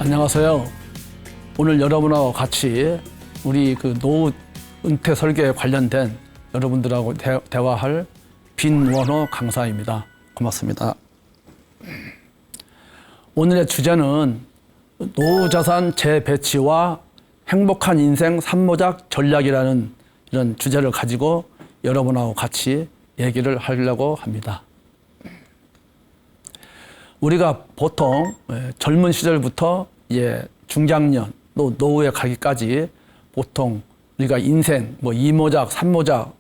안녕하세요. 오늘 여러분하고 같이 우리 그 노후 은퇴 설계에 관련된 여러분들하고 대화할 빈원호 강사입니다. 고맙습니다. 오늘의 주제는 노후자산 재배치와 행복한 인생 3모작 전략이라는 이런 주제를 가지고 여러분하고 같이 얘기를 하려고 합니다. 우리가 보통 젊은 시절부터 중장년 또 노후에 가기까지 보통 우리가 인생 2모작, 3모작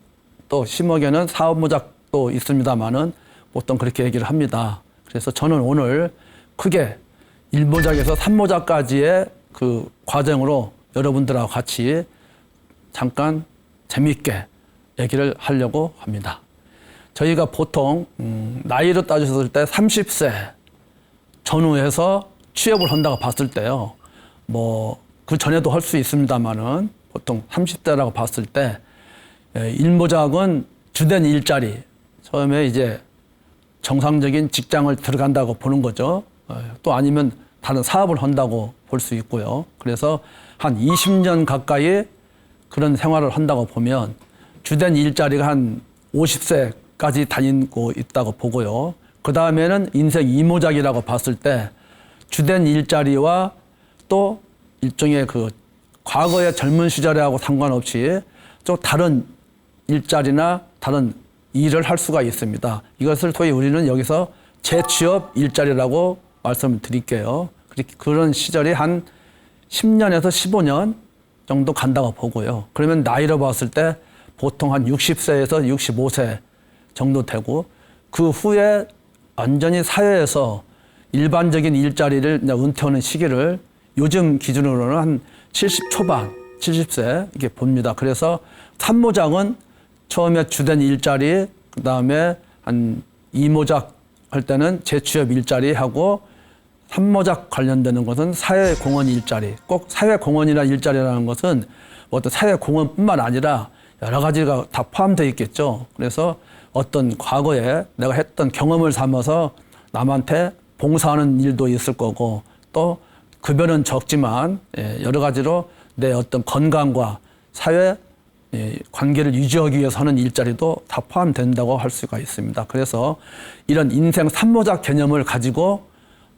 또 심하게는 4모작도 있습니다만은 보통 그렇게 얘기를 합니다. 그래서 저는 오늘 크게 1모작에서 3모작까지의 그 과정으로 여러분들하고 같이 잠깐 재미있게 얘기를 하려고 합니다. 저희가 보통 나이로 따졌을 때 30세 전후해서 취업을 한다고 봤을 때요. 그 전에도 할 수 있습니다만은 보통 30대라고 봤을 때 1모작은 주된 일자리, 처음에 이제 정상적인 직장을 들어간다고 보는 거죠. 또 아니면 다른 사업을 한다고 볼 수 있고요. 그래서 한 20년 가까이 그런 생활을 한다고 보면 주된 일자리가 한 50세까지 다니고 있다고 보고요. 그 다음에는 인생 2모작이라고 봤을 때 주된 일자리와 또 일종의 그 과거의 젊은 시절하고 상관없이 또 다른 일자리나 다른 일을 할 수가 있습니다. 이것을 소위 우리는 여기서 재취업 일자리라고 말씀을 드릴게요. 그런 시절이 한 10년에서 15년 정도 간다고 보고요. 그러면 나이로 봤을 때 보통 한 60세에서 65세 정도 되고 그 후에 완전히 사회에서 일반적인 일자리를 은퇴하는 시기를 요즘 기준으로는 한 70 초반, 70세 이렇게 봅니다. 그래서 3모작은 처음에 주된 일자리, 그 다음에 한 2모작 할 때는 재취업 일자리 하고 3모작 관련되는 것은 사회공헌 일자리. 꼭 사회공헌이나 일자리라는 것은 어떤 사회공헌뿐만 아니라 여러 가지가 다 포함되어 있겠죠. 그래서 어떤 과거에 내가 했던 경험을 삼아서 남한테 봉사하는 일도 있을 거고 또 급여는 적지만 여러 가지로 내 어떤 건강과 사회 관계를 유지하기 위해서 하는 일자리도 다 포함된다고 할 수가 있습니다. 그래서 이런 인생 3모작 개념을 가지고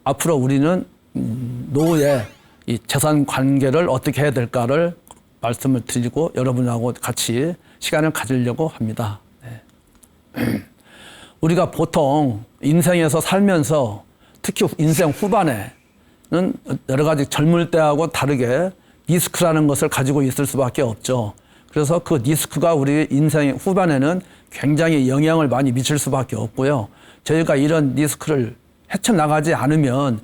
앞으로 우리는 노후에 이 재산 관계를 어떻게 해야 될까를 말씀을 드리고 여러분하고 같이 시간을 가지려고 합니다. 우리가 보통 인생에서 살면서 특히 인생 후반에는 여러 가지 젊을 때하고 다르게 리스크라는 것을 가지고 있을 수밖에 없죠. 그래서 그 리스크가 우리 인생 후반에는 굉장히 영향을 많이 미칠 수밖에 없고요. 저희가 이런 리스크를 헤쳐나가지 않으면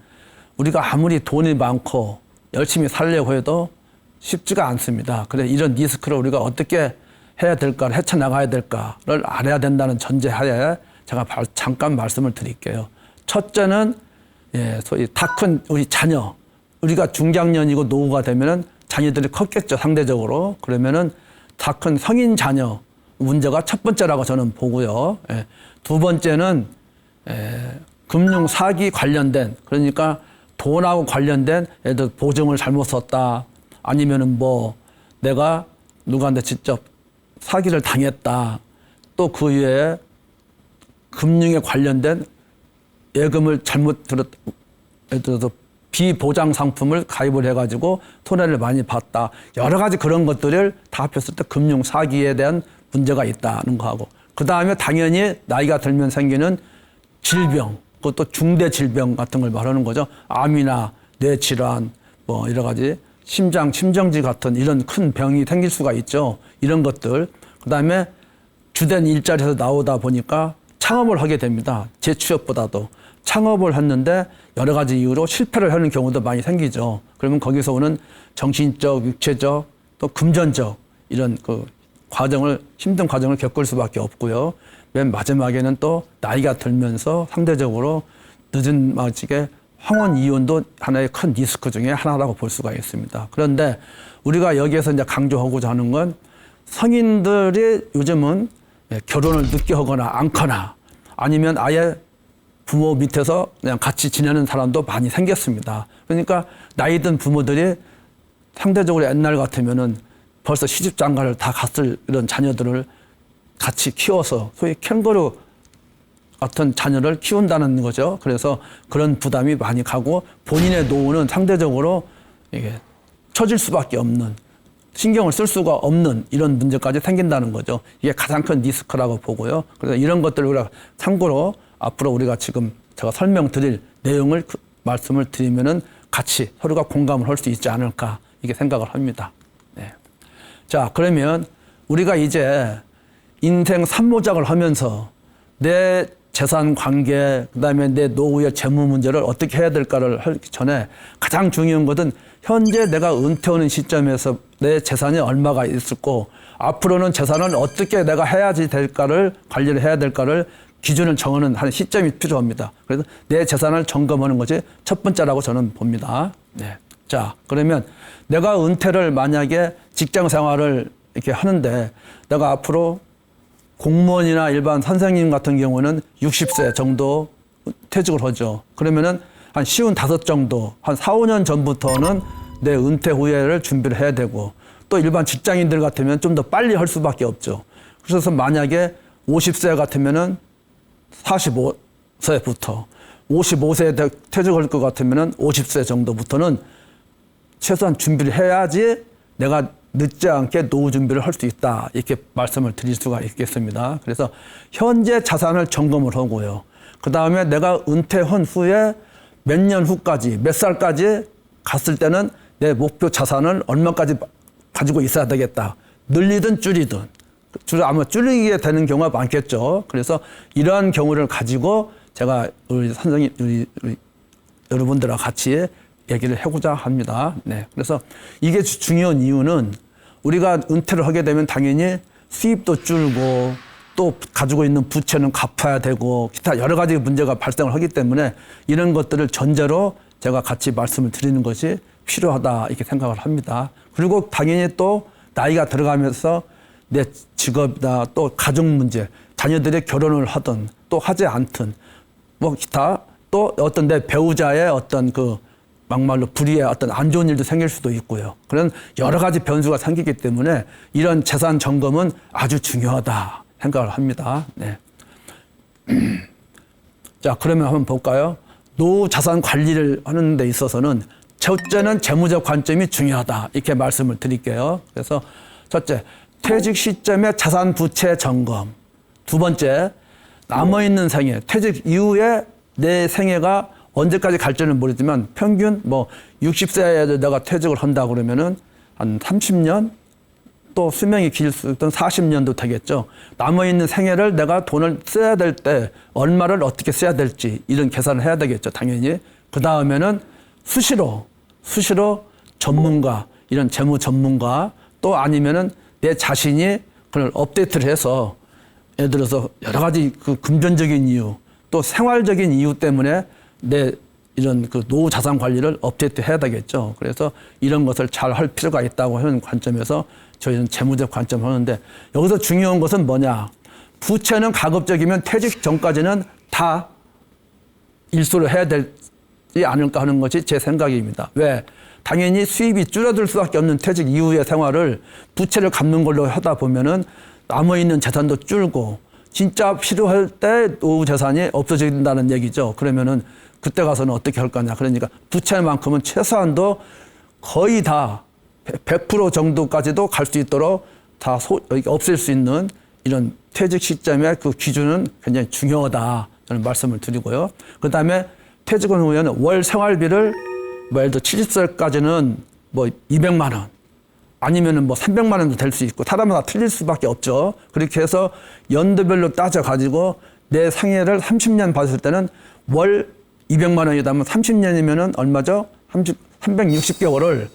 우리가 아무리 돈이 많고 열심히 살려고 해도 쉽지가 않습니다. 그래서 이런 리스크를 우리가 어떻게 해야 될까를 헤쳐나가야 될까를 알아야 된다는 전제하에 제가 잠깐 말씀을 드릴게요. 첫째는 소위 다 큰 우리 자녀, 우리가 중장년이고 노후가 되면은 자녀들이 컸겠죠, 상대적으로. 그러면은 다 큰 성인 자녀 문제가 첫 번째라고 저는 보고요. 두 번째는 금융 사기 관련된, 그러니까 돈하고 관련된 애들 보증을 잘못 썼다, 아니면은 내가 누구한테 직접 사기를 당했다, 또 그 외에 금융에 관련된 예금을 잘못 들었다, 예를 들어서 비보장 상품을 가입을 해가지고 손해를 많이 봤다, 여러 가지 그런 것들을 다 합했을 때 금융 사기에 대한 문제가 있다는 거하고, 그 다음에 당연히 나이가 들면 생기는 질병, 그것도 중대 질병 같은 걸 말하는 거죠. 암이나 뇌질환, 여러 가지 심정지 같은 이런 큰 병이 생길 수가 있죠. 이런 것들. 그 다음에 주된 일자리에서 나오다 보니까 창업을 하게 됩니다. 재취업보다도. 창업을 했는데 여러 가지 이유로 실패를 하는 경우도 많이 생기죠. 그러면 거기서 오는 정신적, 육체적, 또 금전적 이런 힘든 과정을 겪을 수밖에 없고요. 맨 마지막에는 또 나이가 들면서 상대적으로 늦은 마지막에 황혼 이혼도 하나의 큰 리스크 중에 하나라고 볼 수가 있습니다. 그런데 우리가 여기에서 이제 강조하고자 하는 건 성인들이 요즘은 결혼을 늦게 하거나 않거나 아니면 아예 부모 밑에서 그냥 같이 지내는 사람도 많이 생겼습니다. 그러니까 나이 든 부모들이 상대적으로 옛날 같으면은 벌써 시집 장가를 다 갔을 이런 자녀들을 같이 키워서 소위 캥거루 같은 자녀를 키운다는 거죠. 그래서 그런 부담이 많이 가고 본인의 노후는 상대적으로 이게 처질 수밖에 없는, 신경을 쓸 수가 없는 이런 문제까지 생긴다는 거죠. 이게 가장 큰 리스크라고 보고요. 그래서 이런 것들을 우리가 참고로 앞으로 우리가 지금 제가 설명드릴 내용을 말씀을 드리면은 같이 서로가 공감을 할 수 있지 않을까 이렇게 생각을 합니다. 네. 자, 그러면 우리가 이제 인생 삼모작을 하면서 내 재산 관계, 그다음에 내 노후의 재무 문제를 어떻게 해야 될까를 하기 전에 가장 중요한 것은 현재 내가 은퇴하는 시점에서 내 재산이 얼마가 있었고 앞으로는 재산을 어떻게 내가 해야지 될까를 관리를 해야 될까를 기준을 정하는 한 시점이 필요합니다. 그래서 내 재산을 점검하는 것이 첫 번째라고 저는 봅니다. 네. 자, 그러면 내가 은퇴를 만약에 직장 생활을 이렇게 하는데 내가 앞으로 공무원이나 일반 선생님 같은 경우는 60세 정도 퇴직을 하죠. 그러면은 한 55 정도, 한 4, 5년 전부터는 내 은퇴 후에를 준비를 해야 되고 또 일반 직장인들 같으면 좀 더 빨리 할 수밖에 없죠. 그래서 만약에 50세 같으면은 45세부터 55세에 퇴직할 것 같으면은 50세 정도부터는 최소한 준비를 해야지 내가 늦지 않게 노후 준비를 할 수 있다. 이렇게 말씀을 드릴 수가 있겠습니다. 그래서 현재 자산을 점검을 하고요. 그 다음에 내가 은퇴한 후에 몇 년 후까지, 몇 살까지 갔을 때는 내 목표 자산을 얼마까지 가지고 있어야 되겠다. 늘리든 줄이든. 주로 아마 줄이게 되는 경우가 많겠죠. 그래서 이러한 경우를 가지고 제가 우리 선생님, 우리 여러분들과 같이 얘기를 해보자 합니다. 네. 그래서 이게 중요한 이유는 우리가 은퇴를 하게 되면 당연히 수입도 줄고 또 가지고 있는 부채는 갚아야 되고 기타 여러 가지 문제가 발생을 하기 때문에 이런 것들을 전제로 제가 같이 말씀을 드리는 것이 필요하다 이렇게 생각을 합니다. 그리고 당연히 또 나이가 들어가면서 내 직업이나 또 가족 문제, 자녀들이 결혼을 하든 또 하지 않든 뭐 기타 또 어떤 내 배우자의 어떤 그 막말로 불의의 어떤 안 좋은 일도 생길 수도 있고요. 그런 여러 가지 변수가 생기기 때문에 이런 재산 점검은 아주 중요하다 생각을 합니다. 네. 자, 그러면 한번 볼까요? 노후 자산 관리를 하는 데 있어서는 첫째는 재무적 관점이 중요하다 이렇게 말씀을 드릴게요. 그래서 첫째, 퇴직 시점의 자산 부채 점검. 두 번째, 남아있는 생애, 퇴직 이후에 내 생애가 언제까지 갈지는 모르지만 평균 뭐 60세에 내가 퇴직을 한다 그러면은 한 30년 또 수명이 길 수 있던 40년도 되겠죠. 남아있는 생애를 내가 돈을 써야 될 때 얼마를 어떻게 써야 될지 이런 계산을 해야 되겠죠. 당연히. 그 다음에는 수시로 전문가, 이런 재무 전문가 또 아니면은 내 자신이 그걸 업데이트를 해서 예를 들어서 여러 가지 그 금전적인 이유 또 생활적인 이유 때문에 내 이런 그 노후 자산 관리를 업데이트 해야 되겠죠. 그래서 이런 것을 잘 할 필요가 있다고 하는 관점에서 저희는 재무적 관점을 하는데 여기서 중요한 것은 뭐냐. 부채는 가급적이면 퇴직 전까지는 다 일소를 해야 되지 않을까 하는 것이 제 생각입니다. 왜? 당연히 수입이 줄어들 수밖에 없는 퇴직 이후의 생활을 부채를 갚는 걸로 하다 보면은 남아있는 재산도 줄고 진짜 필요할 때 노후 재산이 없어진다는 얘기죠. 그러면은 그때 가서는 어떻게 할 거냐. 그러니까 부채만큼은 최소한도 거의 다 100% 정도까지도 갈 수 있도록 다 없앨 수 있는 이런 퇴직 시점의 그 기준은 굉장히 중요하다. 저는 말씀을 드리고요. 그 다음에 퇴직한 후에는 월 생활비를 뭐 예를 들어 70세까지는 뭐 200만 원 아니면은 뭐 300만 원도 될 수 있고 사람마다 틀릴 수밖에 없죠. 그렇게 해서 연도별로 따져가지고 내 생애를 30년 봤을 때는 월 200만 원이다면 30년이면은 얼마죠? 360개월을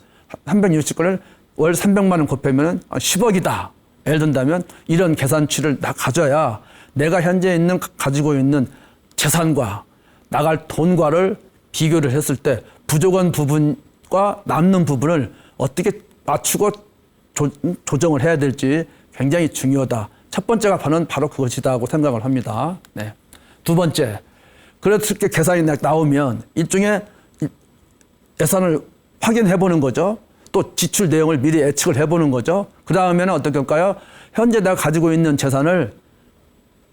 월 300만 원 곱하면은 10억이다. 예를 든다면 이런 계산치를 다 가져야 내가 현재 가지고 있는 재산과 나갈 돈과를 비교를 했을 때 부족한 부분과 남는 부분을 어떻게 맞추고 조정을 해야 될지 굉장히 중요하다. 첫 번째가 바로 그것이다 하고 생각을 합니다. 네. 두 번째, 그렇게 계산이 나오면 일종의 예산을 확인해 보는 거죠. 또 지출 내용을 미리 예측을 해 보는 거죠. 그 다음에는 어떻게 할까요? 현재 내가 가지고 있는 재산을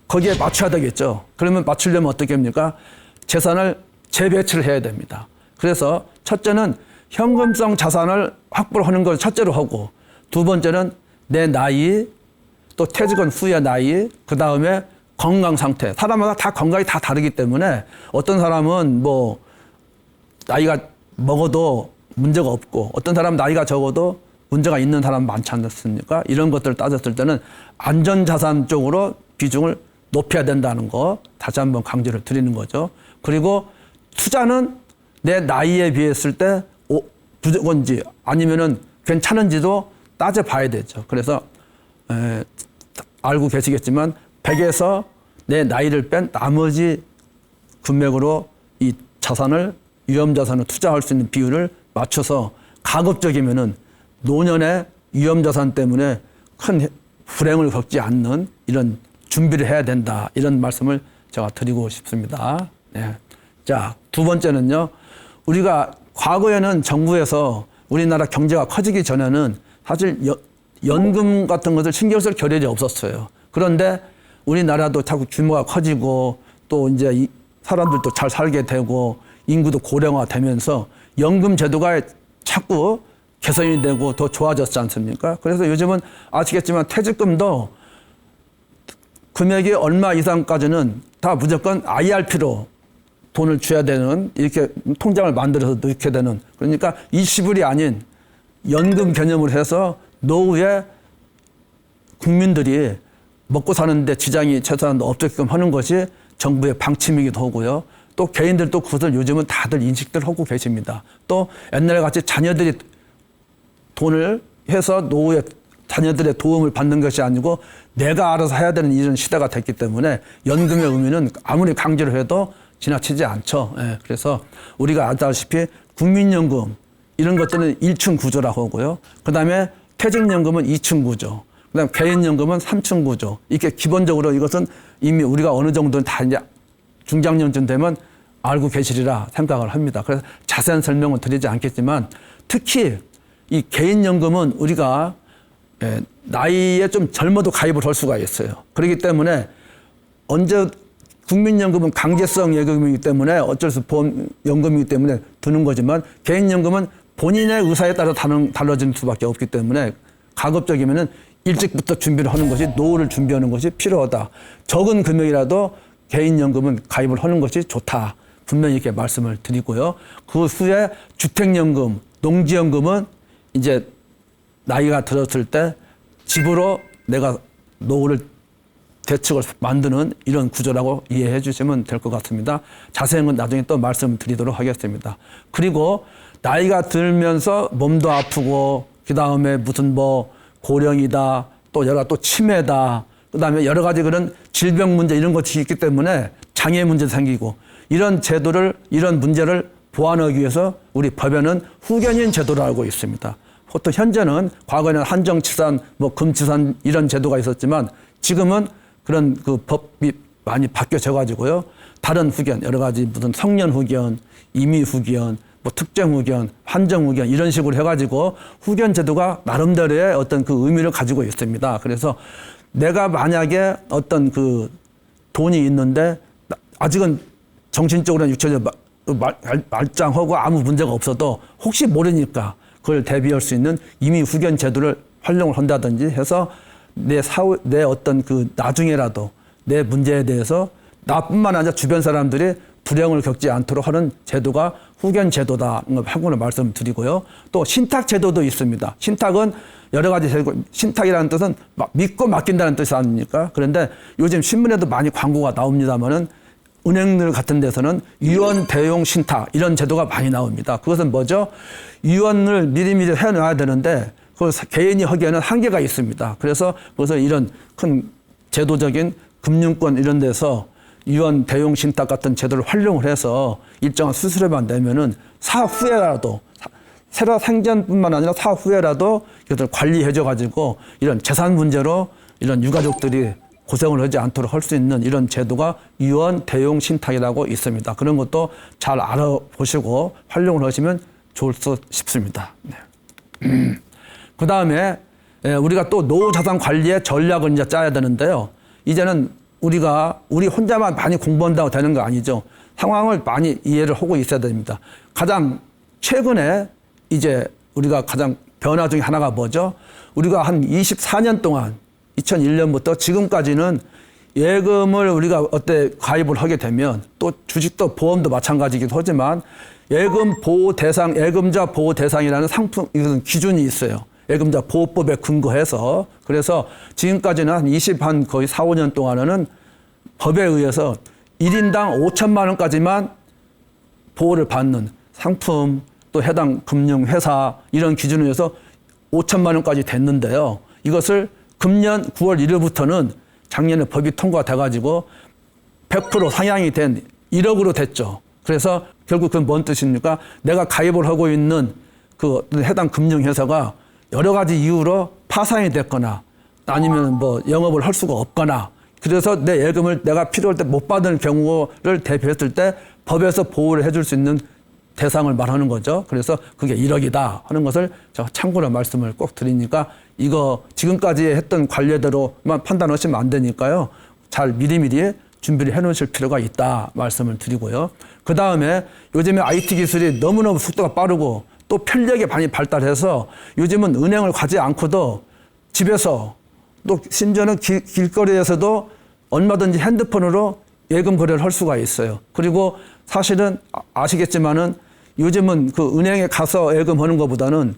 거기에 맞춰야 되겠죠. 그러면 맞추려면 어떻게 합니까? 재산을 재배치를 해야 됩니다. 그래서 첫째는 현금성 자산을 확보를 하는 걸 첫째로 하고, 두 번째는 내 나이, 또 퇴직한 후의 나이, 그 다음에 건강 상태. 사람마다 다 건강이 다 다르기 때문에 어떤 사람은 뭐 나이가 먹어도 문제가 없고, 어떤 사람은 나이가 적어도 문제가 있는 사람 많지 않습니까? 이런 것들을 따졌을 때는 안전자산 쪽으로 비중을 높여야 된다는 거 다시 한번 강조를 드리는 거죠. 그리고 투자는 내 나이에 비했을 때 부족한지 아니면은 괜찮은지도 따져봐야 되죠. 그래서 알고 계시겠지만 100에서 내 나이를 뺀 나머지 금액으로 이 자산을, 위험자산을 투자할 수 있는 비율을 맞춰서 가급적이면은 노년에 위험자산 때문에 큰 불행을 겪지 않는 이런 준비를 해야 된다. 이런 말씀을 제가 드리고 싶습니다. 네. 자, 두 번째는요. 우리가 과거에는 정부에서 우리나라 경제가 커지기 전에는 사실 연금 같은 것을 신경 쓸 겨를이 없었어요. 그런데 우리나라도 자꾸 규모가 커지고 또 이제 사람들도 잘 살게 되고 인구도 고령화되면서 연금 제도가 자꾸 개선이 되고 더 좋아졌지 않습니까? 그래서 요즘은 아시겠지만 퇴직금도 금액이 얼마 이상까지는 다 무조건 IRP로 돈을 줘야 되는, 이렇게 통장을 만들어서 넣게 되는, 그러니까 일시불이 아닌 연금 개념으로 해서 노후에 국민들이 먹고 사는데 지장이 최소한 없게끔 하는 것이 정부의 방침이기도 하고요. 또 개인들도 그것을 요즘은 다들 인식들 하고 계십니다. 또 옛날에 같이 자녀들이 돈을 해서 노후에 자녀들의 도움을 받는 것이 아니고 내가 알아서 해야 되는 이런 시대가 됐기 때문에 연금의 의미는 아무리 강조를 해도 지나치지 않죠. 예, 그래서 우리가 알다시피 국민연금 이런 것들은 1층 구조라고 하고요. 그다음에 퇴직연금은 2층 구조. 그다음 개인연금은 3층 구조. 이렇게 기본적으로 이것은 이미 우리가 어느 정도는 다 이제 중장년쯤 되면 알고 계시리라 생각을 합니다. 그래서 자세한 설명은 드리지 않겠지만 특히 이 개인연금은 우리가 나이에 좀 젊어도 가입을 할 수가 있어요. 그렇기 때문에 언제 국민연금은 강제성 예금이기 때문에 어쩔 수 없이 연금이기 때문에 드는 거지만 개인연금은 본인의 의사에 따라 달라질 수밖에 없기 때문에 가급적이면은 일찍부터 준비를 하는 것이, 노후를 준비하는 것이 필요하다. 적은 금액이라도 개인연금은 가입을 하는 것이 좋다. 분명히 이렇게 말씀을 드리고요. 그 후에 주택연금, 농지연금은 이제 나이가 들었을 때 집으로 내가 노후를 대책을 만드는 이런 구조라고 이해해 주시면 될 것 같습니다. 자세한 건 나중에 또 말씀드리도록 하겠습니다. 그리고 나이가 들면서 몸도 아프고 그다음에 무슨 뭐 고령이다, 또 여러 또 치매다, 그다음에 여러 가지 그런 질병 문제 이런 것이 있기 때문에 장애 문제 생기고 이런 제도를, 이런 문제를 보완하기 위해서 우리 법에는 후견인 제도를 알고 있습니다. 보통 현재는 과거에는 한정치산, 뭐 금치산 이런 제도가 있었지만 지금은 그런 그 법이 많이 바뀌어져 가지고요. 다른 후견, 여러 가지 무슨 성년 후견, 임의 후견, 뭐 특정 후견, 한정 후견 이런 식으로 해가지고 후견 제도가 나름대로의 어떤 그 의미를 가지고 있습니다. 그래서 내가 만약에 어떤 그 돈이 있는데 아직은 정신적으로나 육체적으로 말짱하고 아무 문제가 없어도 혹시 모르니까 그걸 대비할 수 있는 임의 후견 제도를 활용을 한다든지 해서 내 어떤 그 나중에라도 내 문제에 대해서 나뿐만 아니라 주변 사람들이 불행을 겪지 않도록 하는 제도가 후견 제도다 하고 말씀드리고요. 또 신탁 제도도 있습니다. 신탁은 여러 가지 제도, 신탁이라는 뜻은 믿고 맡긴다는 뜻이 아닙니까? 그런데 요즘 신문에도 많이 광고가 나옵니다만은 은행들 같은 데서는 유언 대용 신탁 이런 제도가 많이 나옵니다. 그것은 뭐죠? 유언을 미리미리 해놔야 되는데 그걸 개인이 하기에는 한계가 있습니다. 그래서 이런 큰 제도적인 금융권 이런 데서 유언 대용 신탁 같은 제도를 활용을 해서 일정한 수수료만 내면은 사후에라도 살아 생전뿐만 아니라 사후에라도 이것을 관리해줘 가지고 이런 재산 문제로 이런 유가족들이 고생을 하지 않도록 할 수 있는 이런 제도가 유언 대용 신탁이라고 있습니다. 그런 것도 잘 알아보시고 활용을 하시면 좋을 수 싶습니다. 네. 그 다음에 우리가 또 노후 자산 관리의 전략을 이제 짜야 되는데요. 이제는 우리 혼자만 많이 공부한다고 되는 거 아니죠. 상황을 많이 이해를 하고 있어야 됩니다. 가장 최근에 이제 우리가 가장 변화 중에 하나가 뭐죠? 우리가 한 24년 동안 2001년부터 지금까지는 예금을 우리가 가입을 하게 되면 또 주식도 보험도 마찬가지이기도 하지만 예금 보호 대상, 예금자 보호 대상이라는 상품, 이것은 기준이 있어요. 예금자 보호법에 근거해서. 그래서 지금까지는 한 거의 4, 5년 동안은 법에 의해서 1인당 5천만 원까지만 보호를 받는 상품, 또 해당 금융회사 이런 기준에 의해서 5천만 원까지 됐는데요. 이것을 금년 9월 1일부터는 작년에 법이 통과돼가지고 100% 상향이 된 1억으로 됐죠. 그래서 결국 그건 뭔 뜻입니까? 내가 가입을 하고 있는 그 해당 금융회사가 여러 가지 이유로 파산이 됐거나 아니면 뭐 영업을 할 수가 없거나 그래서 내 예금을 내가 필요할 때 못 받는 경우를 대비했을 때 법에서 보호를 해줄 수 있는 대상을 말하는 거죠. 그래서 그게 1억이다 하는 것을 제가 참고로 말씀을 꼭 드리니까 이거 지금까지 했던 관례대로만 판단하시면 안 되니까요. 잘 미리미리 준비를 해놓으실 필요가 있다 말씀을 드리고요. 그 다음에 요즘에 IT 기술이 너무너무 속도가 빠르고 또 편리하게 많이 발달해서 요즘은 은행을 가지 않고도 집에서 또 심지어는 길거리에서도 얼마든지 핸드폰으로 예금 거래를 할 수가 있어요. 그리고 사실은 아시겠지만은 요즘은 그 은행에 가서 예금하는 것보다는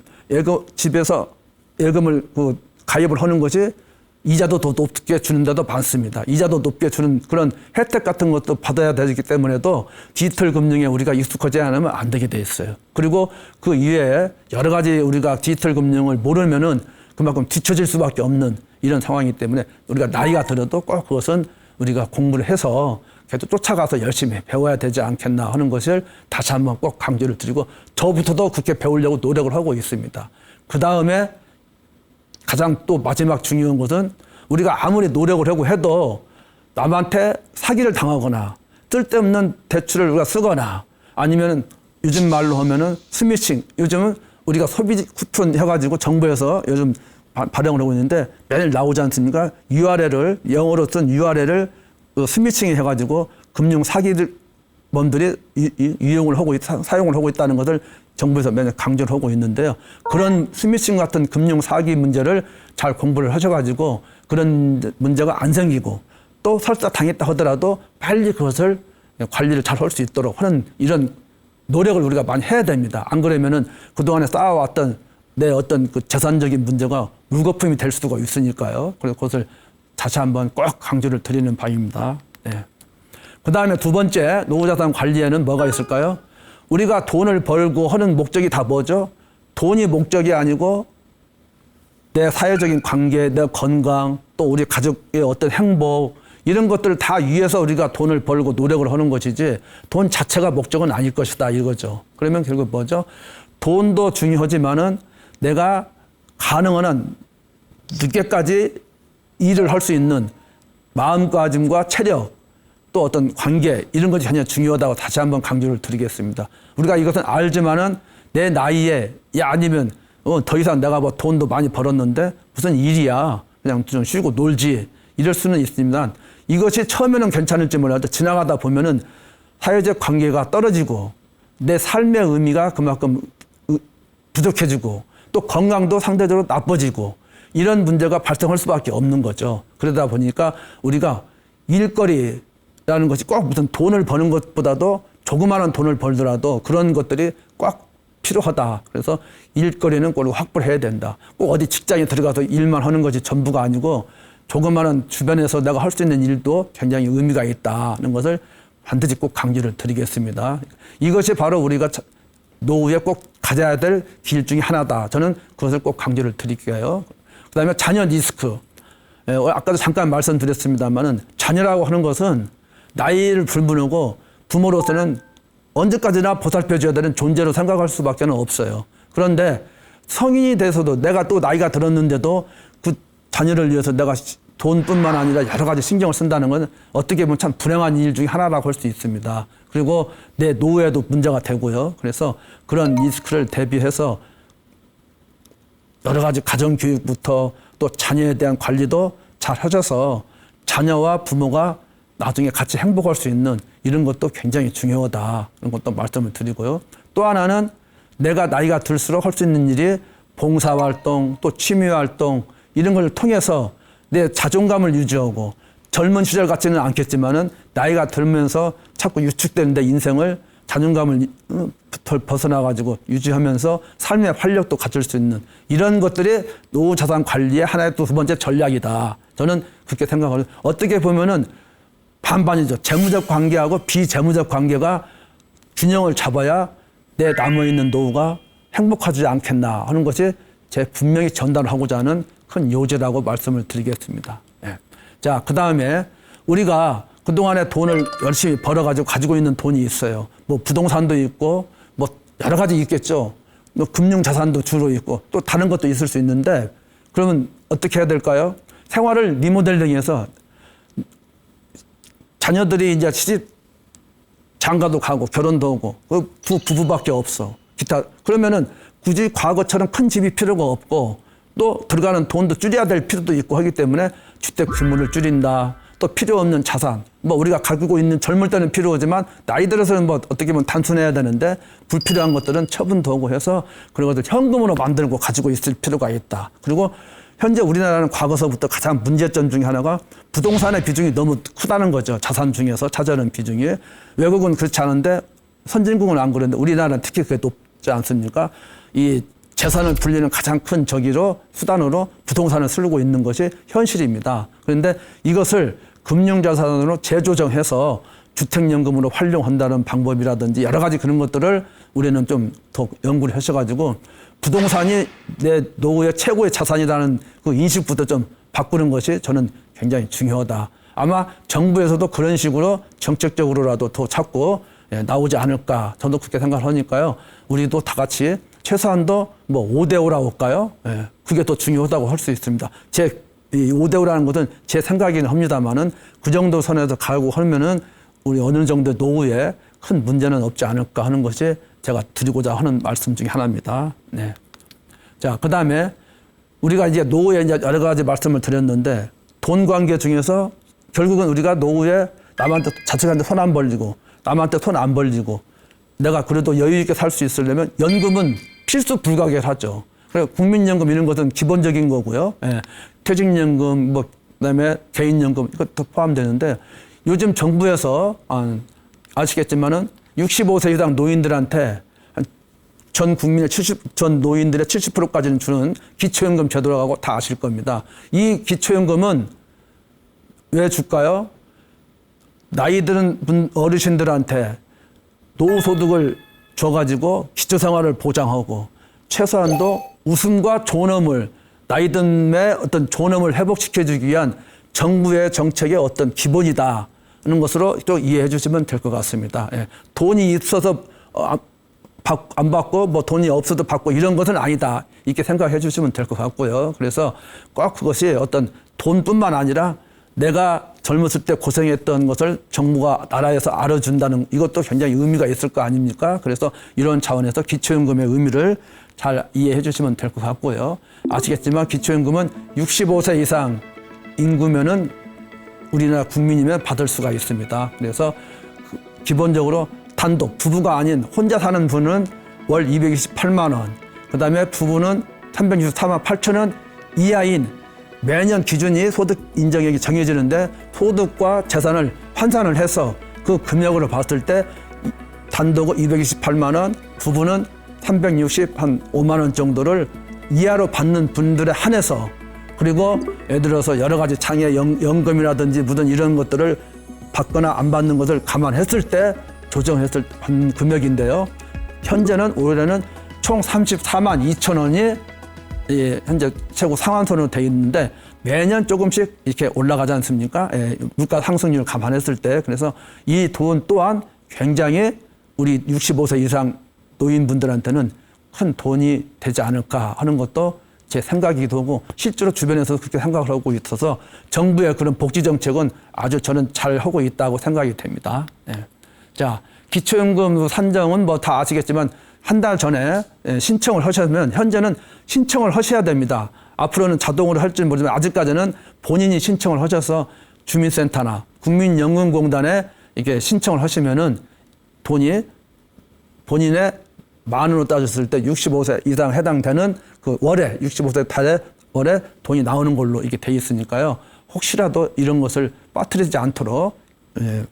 집에서 예금을 가입을 하는 것이 이자도 더 높게 주는 데도 많습니다. 이자도 높게 주는 그런 혜택 같은 것도 받아야 되기 때문에도 디지털 금융에 우리가 익숙하지 않으면 안 되게 돼 있어요. 그리고 그 이외에 여러 가지 우리가 디지털 금융을 모르면은 그만큼 뒤처질 수밖에 없는 이런 상황이기 때문에 우리가 나이가 들어도 꼭 그것은 우리가 공부를 해서 계속 쫓아가서 열심히 배워야 되지 않겠나 하는 것을 다시 한번 꼭 강조를 드리고 저부터도 그렇게 배우려고 노력을 하고 있습니다. 그 다음에 가장 또 마지막 중요한 것은 우리가 아무리 노력을 하고 해도 남한테 사기를 당하거나 쓸데없는 대출을 우리가 쓰거나 아니면 요즘 말로 하면은 스미싱, 요즘은 우리가 소비 쿠폰 해가지고 정부에서 요즘 발행을 하고 있는데 매일 나오지 않습니까? URL을 영어로 쓴 URL을 스미싱 해가지고 금융 사기범들이 이용을 하고 사용을 하고 있다는 것을 정부에서 매년 강조를 하고 있는데요. 그런 스미싱 같은 금융 사기 문제를 잘 공부를 하셔가지고 그런 문제가 안 생기고 또 설사 당했다 하더라도 빨리 그것을 관리를 잘 할 수 있도록 하는 이런 노력을 우리가 많이 해야 됩니다. 안 그러면은 그동안에 쌓아왔던 내 어떤 그 재산적인 문제가 물거품이 될 수가 있으니까요. 그래서 그것을 다시 한번 꼭 강조를 드리는 바입니다. 네. 그 다음에 두 번째 노후자산 관리에는 뭐가 있을까요? 우리가 돈을 벌고 하는 목적이 다 뭐죠? 돈이 목적이 아니고 내 사회적인 관계, 내 건강, 또 우리 가족의 어떤 행복 이런 것들을 다 위해서 우리가 돈을 벌고 노력을 하는 것이지 돈 자체가 목적은 아닐 것이다 이거죠. 그러면 결국 뭐죠? 돈도 중요하지만은 내가 가능한 한 늦게까지 일을 할 수 있는 마음가짐과 체력 또 어떤 관계 이런 것이 전혀 중요하다고 다시 한번 강조를 드리겠습니다. 우리가 이것은 알지만은 내 나이에 아니면 더 이상 내가 뭐 돈도 많이 벌었는데 무슨 일이야 그냥 좀 쉬고 놀지 이럴 수는 있습니다. 이것이 처음에는 괜찮을지 몰라도 지나가다 보면은 사회적 관계가 떨어지고 내 삶의 의미가 그만큼 부족해지고 또 건강도 상대적으로 나빠지고 이런 문제가 발생할 수밖에 없는 거죠. 그러다 보니까 우리가 일거리라는 것이 꼭 무슨 돈을 버는 것보다도 조그마한 돈을 벌더라도 그런 것들이 꼭 필요하다. 그래서 일거리는 꼭 확보를 해야 된다. 꼭 어디 직장에 들어가서 일만 하는 것이 전부가 아니고 조그마한 주변에서 내가 할 수 있는 일도 굉장히 의미가 있다는 것을 반드시 꼭 강조를 드리겠습니다. 이것이 바로 우리가 노후에 꼭 가져야 될 길 중에 하나다. 저는 그것을 꼭 강조를 드릴게요. 그 다음에 자녀 리스크. 아까도 잠깐 말씀드렸습니다만은 자녀라고 하는 것은 나이를 불문하고 부모로서는 언제까지나 보살펴줘야 되는 존재로 생각할 수밖에 없어요. 그런데 성인이 돼서도 내가 또 나이가 들었는데도 그 자녀를 위해서 내가 돈뿐만 아니라 여러 가지 신경을 쓴다는 건 어떻게 보면 참 불행한 일 중에 하나라고 할 수 있습니다. 그리고 내 노후에도 문제가 되고요. 그래서 그런 리스크를 대비해서 여러 가지 가정교육부터 또 자녀에 대한 관리도 잘 하셔서 자녀와 부모가 나중에 같이 행복할 수 있는 이런 것도 굉장히 중요하다. 이런 것도 말씀을 드리고요. 또 하나는 내가 나이가 들수록 할 수 있는 일이 봉사활동 또 취미활동 이런 걸 통해서 내 자존감을 유지하고 젊은 시절 같지는 않겠지만은 나이가 들면서 자꾸 유축되는 내 인생을 자존감을 벗어나가지고 유지하면서 삶의 활력도 갖출 수 있는 이런 것들이 노후 자산 관리의 하나의 두 번째 전략이다. 저는 그렇게 생각하거든요. 어떻게 보면은 반반이죠. 재무적 관계하고 비재무적 관계가 균형을 잡아야 내 남아있는 노후가 행복하지 않겠나 하는 것이 제 분명히 전달하고자 하는 큰 요지라고 말씀을 드리겠습니다. 예. 자, 그 다음에 우리가 그동안에 돈을 열심히 벌어가지고 가지고 있는 돈이 있어요. 뭐 부동산도 있고 뭐 여러 가지 있겠죠. 뭐 금융자산도 주로 있고 또 다른 것도 있을 수 있는데 그러면 어떻게 해야 될까요? 생활을 리모델링해서 자녀들이 이제 시집 장가도 가고 결혼도 하고 그 부부밖에 없어. 기타 그러면은 굳이 과거처럼 큰 집이 필요가 없고 또 들어가는 돈도 줄여야 될 필요도 있고 하기 때문에 주택 규모를 줄인다. 또 필요 없는 자산, 뭐 우리가 가지고 있는 젊을 때는 필요하지만 나이 들어서는 뭐 어떻게 보면 단순해야 되는데 불필요한 것들은 처분도 하고 해서 그런 것들 현금으로 만들고 가지고 있을 필요가 있다. 그리고 현재 우리나라는 과거서부터 가장 문제점 중에 하나가 부동산의 비중이 너무 크다는 거죠. 자산 중에서 차지하는 비중이. 외국은 그렇지 않은데 선진국은 안 그런데 우리나라는 특히 그게 높지 않습니까? 이 재산을 불리는 가장 큰 저기로 수단으로 부동산을 쓰고 있는 것이 현실입니다. 그런데 이것을 금융자산으로 재조정해서 주택연금으로 활용한다는 방법이라든지 여러 가지 그런 것들을 우리는 좀 더 연구를 하셔가지고 부동산이 내 노후의 최고의 자산이라는 그 인식부터 좀 바꾸는 것이 저는 굉장히 중요하다. 아마 정부에서도 그런 식으로 정책적으로라도 더 자꾸 나오지 않을까. 저도 그렇게 생각을 하니까요. 우리도 다 같이 최소한도 뭐 5대5라고 할까요? 예, 그게 더 중요하다고 할 수 있습니다. 이 5대5라는 것은 제 생각이긴 합니다만은 그 정도 선에서 가고 하면은 우리 어느 정도 노후에 큰 문제는 없지 않을까 하는 것이 제가 드리고자 하는 말씀 중에 하나입니다. 네. 자, 그 다음에 우리가 이제 노후에 이제 여러 가지 말씀을 드렸는데 돈 관계 중에서 결국은 우리가 노후에 남한테 자식한테 손 안 벌리고 남한테 손 안 벌리고 내가 그래도 여유 있게 살 수 있으려면 연금은 필수 불가결하죠. 그래서 국민연금 이런 것은 기본적인 거고요. 예. 퇴직연금, 뭐 그다음에 개인연금 이것도 포함되는데 요즘 정부에서 아시겠지만은 65세 이상 노인들한테 전 국민의 전 노인들의 70%까지는 주는 기초연금 제도라고 다 아실 겁니다. 이 기초연금은 왜 줄까요? 나이 든 어르신들한테 노후소득을 줘가지고 기초생활을 보장하고 최소한도 웃음과 존엄을 나이 듦의 어떤 존엄을 회복시켜주기 위한 정부의 정책의 어떤 기본이다 하는 것으로 또 이해해 주시면 될 것 같습니다. 예. 돈이 있어서 안 받고 뭐 돈이 없어도 받고 이런 것은 아니다. 이렇게 생각해 주시면 될 것 같고요. 그래서 꼭 그것이 어떤 돈뿐만 아니라 내가 젊었을 때 고생했던 것을 정부가 나라에서 알아준다는 이것도 굉장히 의미가 있을 거 아닙니까? 그래서 이런 차원에서 기초연금의 의미를 잘 이해해 주시면 될 것 같고요. 아시겠지만 기초연금은 65세 이상 인구면은 우리나라 국민이면 받을 수가 있습니다. 그래서 기본적으로 단독 부부가 아닌 혼자 사는 분은 월 228만 원, 그다음에 부부는 364만 8천 원 이하인 매년 기준이 소득 인정액이 정해지는데 소득과 재산을 환산을 해서 그 금액으로 봤을 때 단독은 228만 원, 부부는 365만 원 정도를 이하로 받는 분들에 한해서 그리고 예를 들어서 여러 가지 장애 연금이라든지 무슨 이런 것들을 받거나 안 받는 것을 감안했을 때 조정했을 때 받는 금액인데요. 현재는 올해는 총 34만 2천 원이 현재 최고 상한선으로 돼 있는데 매년 조금씩 이렇게 올라가지 않습니까? 물가 상승률을 감안했을 때. 그래서 이 돈 또한 굉장히 우리 65세 이상 노인분들한테는 큰 돈이 되지 않을까 하는 것도 제 생각이기도 하고 실제로 주변에서 그렇게 생각을 하고 있어서 정부의 그런 복지 정책은 아주 저는 잘 하고 있다고 생각이 됩니다. 네. 자, 기초연금 산정은 뭐 다 아시겠지만 한 달 전에 신청을 하셨으면 현재는 신청을 하셔야 됩니다. 앞으로는 자동으로 할지 모르지만 아직까지는 본인이 신청을 하셔서 주민센터나 국민연금공단에 이게 신청을 하시면은 돈이 본인의 만으로 따졌을 때 65세 이상 해당되는 그 월에 65세 달에 월에 돈이 나오는 걸로 이게 돼 있으니까요. 혹시라도 이런 것을 빠뜨리지 않도록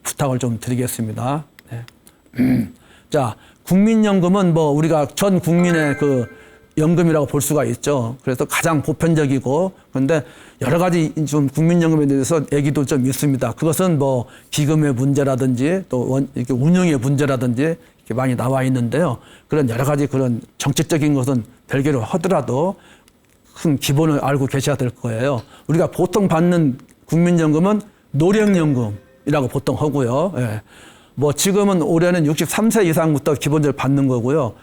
부탁을 좀 드리겠습니다. 네. 자, 국민연금은 뭐 우리가 전 국민의 그 연금이라고 볼 수가 있죠. 그래서 가장 보편적이고 그런데 여러 가지 좀 국민연금에 대해서 얘기도 좀 있습니다. 그것은 뭐 기금의 문제라든지 또 이렇게 운영의 문제라든지 이렇게 많이 나와 있는데요. 그런 여러 가지 그런 정책적인 것은 별개로 하더라도 큰 기본을 알고 계셔야 될 거예요. 우리가 보통 받는 국민연금은 노령연금이라고 보통 하고요. 예. 뭐 지금은 올해는 63세 이상부터 기본적으로 받는 거고요.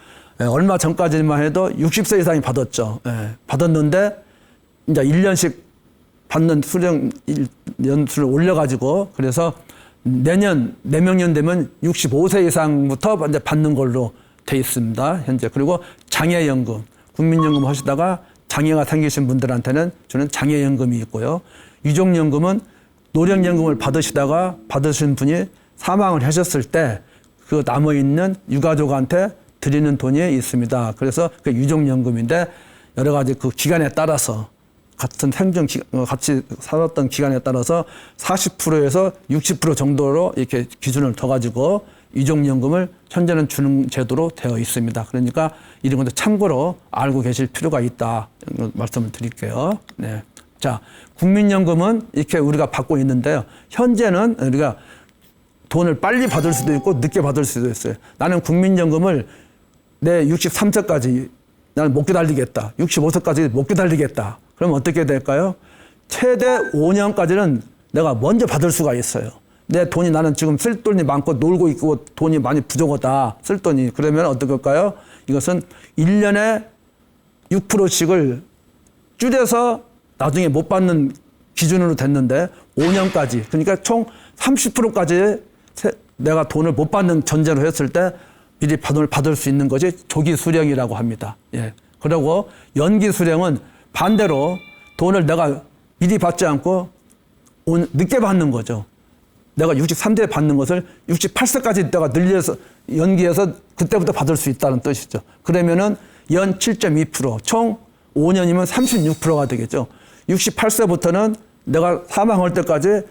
예, 얼마 전까지만 해도 60세 이상이 받았죠. 예, 받았는데 이제 1년씩 받는 수령 연수를 올려가지고 그래서 내명년 되면 65세 이상부터 이제 받는 걸로 돼 있습니다. 현재. 그리고 장애연금, 국민연금 하시다가 장애가 생기신 분들한테는 저는 장애연금이 있고요. 유족연금은 노령연금을 받으시다가 받으신 분이 사망을 하셨을 때 그 남아있는 유가족한테 드리는 돈이 있습니다. 그래서 그 유족연금인데 여러 가지 그 기간에 따라서 같은 같이 살았던 기간에 따라서 40%에서 60% 정도로 이렇게 기준을 둬 가지고 유족연금을 현재는 주는 제도로 되어 있습니다. 그러니까 이런 것도 참고로 알고 계실 필요가 있다 말씀을 드릴게요. 네. 자, 국민연금은 이렇게 우리가 받고 있는데요. 현재는 우리가 돈을 빨리 받을 수도 있고 늦게 받을 수도 있어요. 나는 국민연금을 내 63세까지 나는 못 기다리겠다. 65세까지 못 기다리겠다. 그럼 어떻게 될까요? 최대 5년까지는 내가 먼저 받을 수가 있어요. 내 돈이 나는 지금 쓸 돈이 많고 놀고 있고 돈이 많이 부족하다. 쓸 돈이. 그러면 어떻게 할까요? 이것은 1년에 6%씩을 줄여서 나중에 못 받는 기준으로 됐는데 5년까지. 그러니까 총 30%까지 내가 돈을 못 받는 전제로 했을 때 미리 돈을 받을 수 있는 것이 조기 수령이라고 합니다. 예. 그리고 연기 수령은 반대로 돈을 내가 미리 받지 않고 늦게 받는 거죠. 내가 63세에 받는 것을 68세까지 내가 늘려서 연기해서 그때부터 받을 수 있다는 뜻이죠. 그러면은 연 7.2%, 총 5년이면 36%가 되겠죠. 68세부터는 내가 사망할 때까지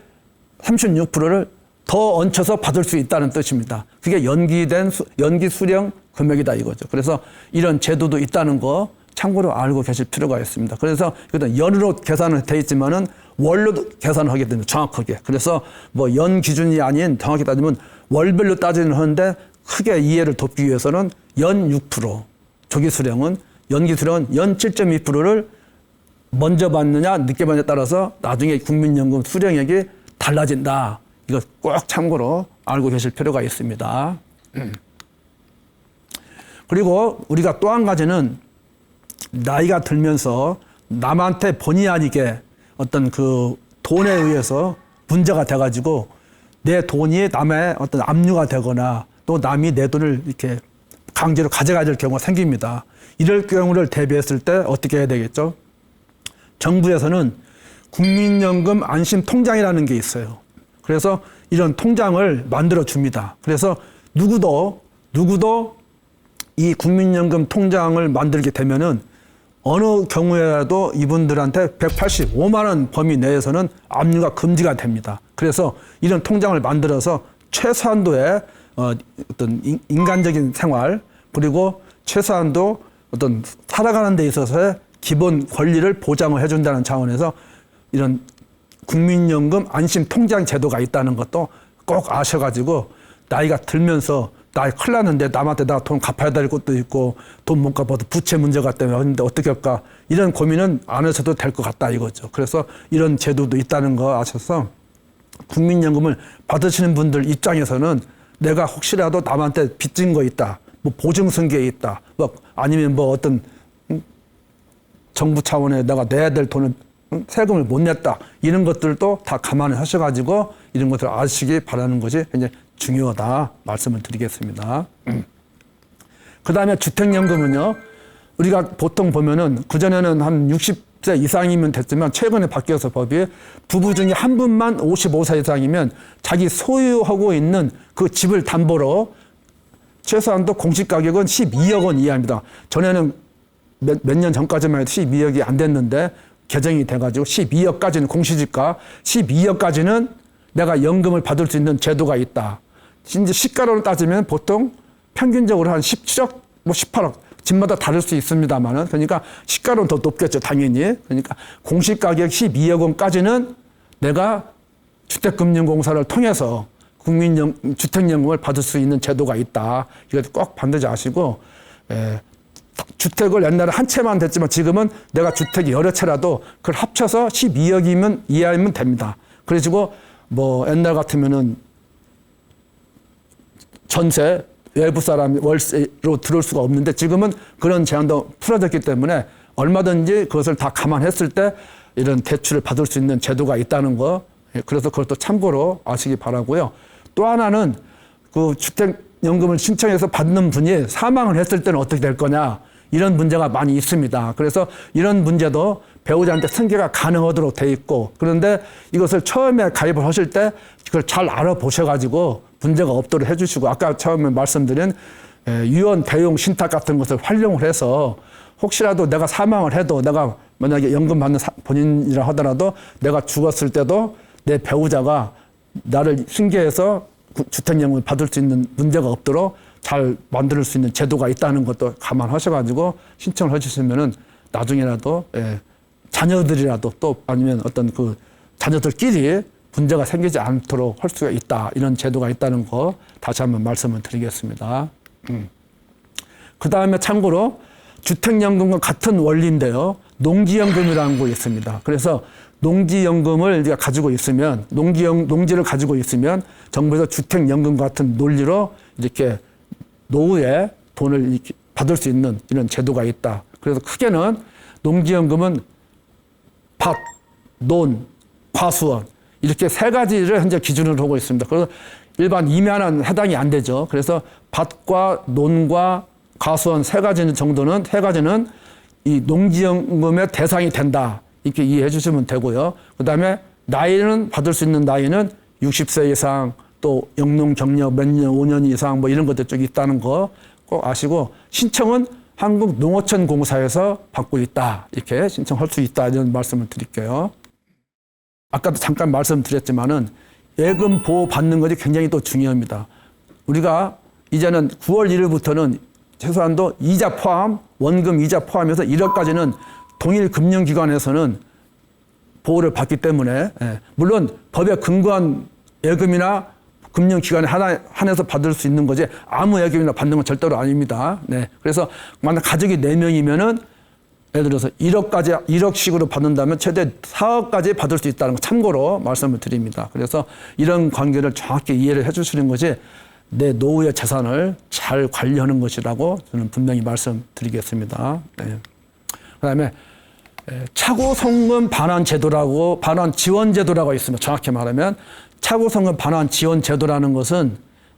36%를 더 얹혀서 받을 수 있다는 뜻입니다. 그게 연기 수령 금액이다 이거죠. 그래서 이런 제도도 있다는 거 참고로 알고 계실 필요가 있습니다. 그래서 이것도 연으로 계산은 돼 있지만은 월로 계산을 하게 됩니다. 정확하게. 그래서 뭐 연 기준이 아닌 정확히 따지면 월별로 따지는 하는데 크게 이해를 돕기 위해서는 연 6%, 조기 수령은 연기 수령은 연 7.2%를 먼저 받느냐 늦게 받느냐에 따라서 나중에 국민연금 수령액이 달라진다. 이거 꼭 참고로 알고 계실 필요가 있습니다. 그리고 우리가 또 한 가지는 나이가 들면서 남한테 본의 아니게 어떤 그 돈에 의해서 문제가 돼가지고 내 돈이 남의 어떤 압류가 되거나 또 남이 내 돈을 이렇게 강제로 가져가야 될 경우가 생깁니다. 이럴 경우를 대비했을 때 어떻게 해야 되겠죠? 정부에서는 국민연금 안심통장이라는 게 있어요. 그래서 이런 통장을 만들어 줍니다. 그래서 누구도 이 국민연금 통장을 만들게 되면은 어느 경우에라도 이분들한테 185만 원 범위 내에서는 압류가 금지가 됩니다. 그래서 이런 통장을 만들어서 최소한도의 어떤 인간적인 생활 그리고 최소한도 어떤 살아가는 데 있어서의 기본 권리를 보장을 해준다는 차원에서 이런 국민연금 안심통장 제도가 있다는 것도 꼭 아셔가지고 나이가 들면서 나 큰일 났는데 남한테 나 돈 갚아야 될 것도 있고 돈 못 갚아도 부채 문제가 때문에 하는데 어떻게 할까 이런 고민은 안 하셔도 될 것 같다 이거죠. 그래서 이런 제도도 있다는 거 아셔서 국민연금을 받으시는 분들 입장에서는 내가 혹시라도 남한테 빚진 거 있다, 뭐 보증승계 있다, 뭐 아니면 뭐 어떤 정부 차원에 내가 내야 될 돈을 세금을 못 냈다. 이런 것들도 다 감안을 하셔가지고 이런 것들을 아시기 바라는 것이 굉장히 중요하다 말씀을 드리겠습니다. 그 다음에 주택연금은요. 우리가 보통 보면은 그전에는 한 60세 이상이면 됐지만 최근에 바뀌어서 법이 부부 중에 한 분만 55세 이상이면 자기 소유하고 있는 그 집을 담보로 최소한도 공시가격은 12억 원 이하입니다. 전에는 몇 년 전까지만 해도 12억이 안 됐는데 개정이 돼가지고 12억까지는 공시지가 12억까지는 내가 연금을 받을 수 있는 제도가 있다. 이제 시가로 따지면 보통 평균적으로 한 17억, 뭐 18억 집마다 다를 수 있습니다만은 그러니까 시가로는 더 높겠죠 당연히. 그러니까 공시가격 12억 원까지는 내가 주택금융공사를 통해서 주택연금을 받을 수 있는 제도가 있다. 이것도 꼭 반드시 아시고 주택을 옛날에 한 채만 됐지만 지금은 내가 주택이 여러 채라도 그걸 합쳐서 12억이면 이하이면 됩니다. 그래가지고 뭐 옛날 같으면은 전세 외부 사람이 월세로 들어올 수가 없는데 지금은 그런 제한도 풀어졌기 때문에 얼마든지 그것을 다 감안했을 때 이런 대출을 받을 수 있는 제도가 있다는 거. 그래서 그것도 참고로 아시기 바라고요. 또 하나는 그 주택연금을 신청해서 받는 분이 사망을 했을 때는 어떻게 될 거냐. 이런 문제가 많이 있습니다. 그래서 이런 문제도 배우자한테 승계가 가능하도록 돼 있고 그런데 이것을 처음에 가입을 하실 때 그걸 잘 알아보셔가지고 문제가 없도록 해주시고 아까 처음에 말씀드린 유언 대용 신탁 같은 것을 활용을 해서 혹시라도 내가 사망을 해도 내가 만약에 연금 받는 본인이라 하더라도 내가 죽었을 때도 내 배우자가 나를 승계해서 주택연금을 받을 수 있는 문제가 없도록 잘 만들 수 있는 제도가 있다는 것도 감안하셔가지고 신청을 해주시면은 나중에라도 자녀들이라도 또 아니면 어떤 그 자녀들끼리 문제가 생기지 않도록 할 수가 있다. 이런 제도가 있다는 거 다시 한번 말씀을 드리겠습니다. 그 다음에 참고로 주택연금과 같은 원리인데요. 농지연금이라는 거 있습니다. 그래서 농지연금을 우리가 가지고 있으면 농지를 가지고 있으면 정부에서 주택연금 같은 논리로 이렇게 노후에 돈을 이렇게 받을 수 있는 이런 제도가 있다. 그래서 크게는 농지연금은 밭, 논, 과수원 이렇게 세 가지를 현재 기준으로 하고 있습니다. 그래서 일반 임야는 해당이 안 되죠. 그래서 밭과 논과 과수원 세 가지 정도는 이 농지연금의 대상이 된다. 이렇게 이해해 주시면 되고요. 그 다음에 나이는 받을 수 있는 나이는 60세 이상 또 영농 경력 몇 년, 5년 이상 뭐 이런 것들 쭉 있다는 거 꼭 아시고 신청은 한국농어촌공사에서 받고 있다. 이렇게 신청할 수 있다. 이런 말씀을 드릴게요. 아까도 잠깐 말씀드렸지만은 예금 보호 받는 것이 굉장히 또 중요합니다. 우리가 이제는 9월 1일부터는 최소한도 이자 포함, 원금 이자 포함해서 1억까지는 동일 금융기관에서는 보호를 받기 때문에 물론 법에 근거한 예금이나 금융기관에 한해서 받을 수 있는 거지 아무 예금이나 받는 건 절대로 아닙니다. 네. 그래서 만약 가족이 4명이면은 예를 들어서 1억씩으로 받는다면 최대 4억까지 받을 수 있다는 거 참고로 말씀을 드립니다. 그래서 이런 관계를 정확히 이해를 해 주시는 것이 내 노후의 재산을 잘 관리하는 것이라고 저는 분명히 말씀드리겠습니다. 네. 그다음에 차고송금 반환 제도라고 반환 지원 제도라고 있습니다. 정확히 말하면 차고송금 반환 지원 제도라는 것은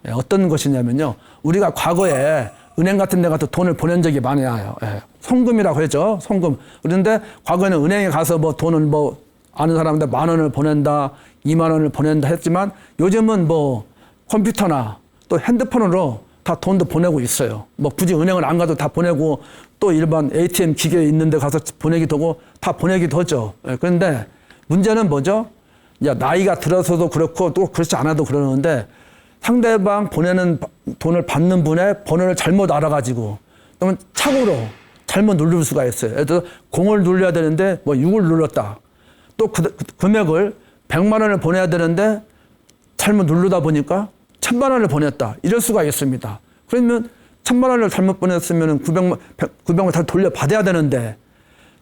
어떤 것이냐면요. 우리가 과거에 은행 같은 데 가서 돈을 보낸 적이 많아요. 송금이라고 하죠. 송금. 그런데 과거에는 은행에 가서 뭐 돈을 뭐 아는 사람한테 10,000원을 보낸다, 20,000원을 보낸다 했지만 요즘은 뭐 컴퓨터나 또 핸드폰으로 다 돈도 보내고 있어요. 뭐 굳이 은행을 안 가도 다 보내고 또 일반 ATM 기계에 있는 데 가서 보내기도 하고 다 보내기도 하죠. 그런데 문제는 뭐죠? 이제 나이가 들어서도 그렇고 또 그렇지 않아도 그러는데 상대방 보내는 돈을 받는 분의 번호를 잘못 알아가지고 또는 착오로 잘못 누를 수가 있어요. 예를 들어서 0을 눌러야 되는데 뭐 6을 눌렀다. 또 금액을 100만 원을 보내야 되는데 잘못 누르다 보니까 1,000만 원을 보냈다. 이럴 수가 있습니다. 그러면 1,000만 원을 잘못 보냈으면 900만 다 돌려받아야 되는데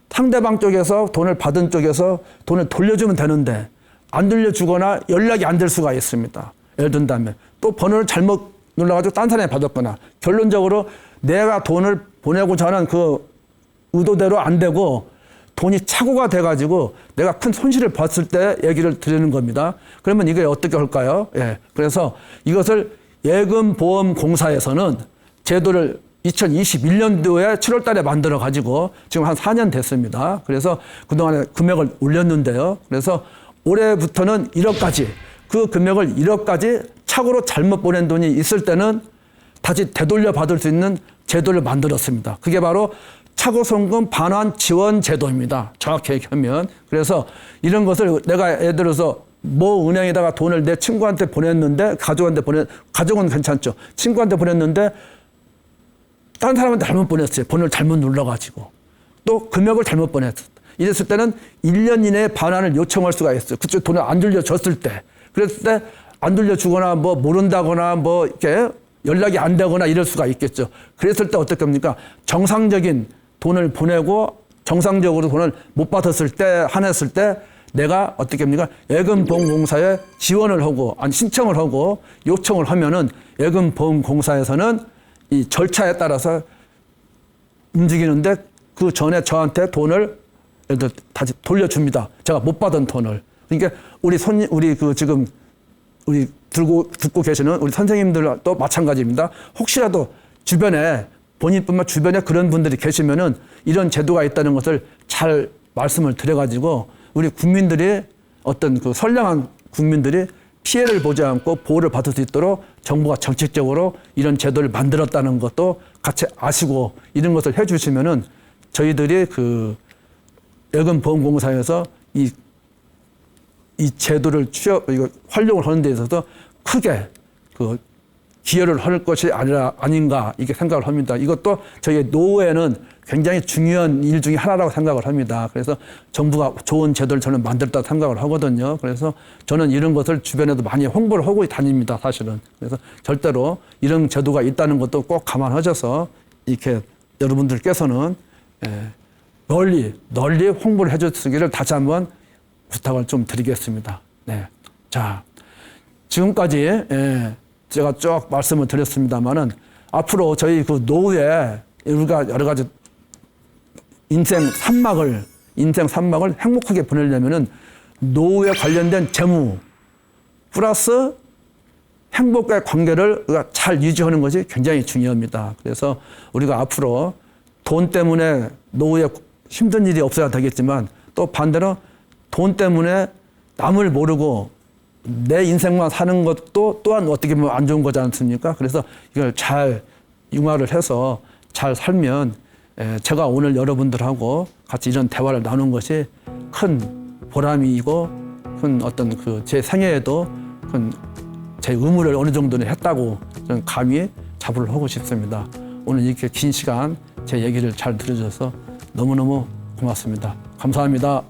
상대방 쪽에서 돈을 받은 쪽에서 돈을 돌려주면 되는데 안 돌려주거나 연락이 안 될 수가 있습니다. 예를 든다면 또 번호를 잘못 눌러가지고 딴 사람이 받았거나 결론적으로 내가 돈을 보내고자 하는 그 의도대로 안 되고 돈이 착오가 돼가지고 내가 큰 손실을 봤을 때 얘기를 드리는 겁니다. 그러면 이게 어떻게 할까요? 예. 그래서 이것을 예금보험공사에서는 제도를 2021년도에 7월 달에 만들어 가지고 지금 한 4년 됐습니다. 그래서 그동안에 금액을 올렸는데요. 그래서 올해부터는 1억까지 그 금액을 1억까지 착오로 잘못 보낸 돈이 있을 때는 다시 되돌려 받을 수 있는 제도를 만들었습니다. 그게 바로 착오손금 반환 지원 제도입니다. 정확히 얘기하면. 그래서 이런 것을 내가 예를 들어서 뭐 은행에다가 돈을 내 친구한테 보냈는데 가족은 괜찮죠. 친구한테 보냈는데 다른 사람한테 잘못 보냈어요. 번호를 잘못 눌러가지고. 또 금액을 잘못 보냈어. 이랬을 때는 1년 이내에 반환을 요청할 수가 있어요. 그쪽 돈을 안 돌려줬을 때. 그랬을 때 안 돌려주거나 뭐 모른다거나 뭐 이렇게 연락이 안 되거나 이럴 수가 있겠죠. 그랬을 때 어떻게 합니까? 정상적인 돈을 보내고 정상적으로 돈을 못 받았을 때, 한했을 때 내가 어떻게 합니까? 예금보험공사에 지원을 하고, 아니, 신청을 하고 요청을 하면은 예금보험공사에서는 이 절차에 따라서 움직이는데 그 전에 저한테 돈을 예를 들어 다시 돌려줍니다. 제가 못 받은 돈을. 그러니까 우리 그 지금 우리 듣고 계시는 우리 선생님들도 마찬가지입니다. 혹시라도 주변에 본인뿐만 주변에 그런 분들이 계시면은 이런 제도가 있다는 것을 잘 말씀을 드려가지고 우리 국민들이 어떤 그 선량한 국민들이 피해를 보지 않고 보호를 받을 수 있도록 정부가 정책적으로 이런 제도를 만들었다는 것도 같이 아시고 이런 것을 해주시면은 저희들이 그 예금보험공사에서 이 제도를 활용을 하는 데 있어서 크게 그 기여를 할 것이 아닌가 이렇게 생각을 합니다. 이것도 저희 노후에는 굉장히 중요한 일 중에 하나라고 생각을 합니다. 그래서 정부가 좋은 제도를 저는 만들었다고 생각을 하거든요. 그래서 저는 이런 것을 주변에도 많이 홍보를 하고 다닙니다, 사실은. 그래서 절대로 이런 제도가 있다는 것도 꼭 감안하셔서 이렇게 여러분들께서는 널리 홍보를 해주시기를 다시 한번 부탁을 좀 드리겠습니다. 네. 자, 지금까지 제가 쭉 말씀을 드렸습니다만은 앞으로 저희 그 노후에 우리가 여러 가지 인생 산막을 행복하게 보내려면은 노후에 관련된 재무 플러스 행복과의 관계를 우리가 잘 유지하는 것이 굉장히 중요합니다. 그래서 우리가 앞으로 돈 때문에 노후에 힘든 일이 없어야 되겠지만 또 반대로 돈 때문에 남을 모르고 내 인생만 사는 것도 또한 어떻게 보면 안 좋은 거지 않습니까? 그래서 이걸 잘 융화를 해서 잘 살면 제가 오늘 여러분들하고 같이 이런 대화를 나눈 것이 큰 보람이고 큰 어떤 그 제 생애에도 큰 제 의무를 어느 정도는 했다고 저는 감히 자부를 하고 싶습니다. 오늘 이렇게 긴 시간 제 얘기를 잘 들어줘서 너무너무 고맙습니다. 감사합니다.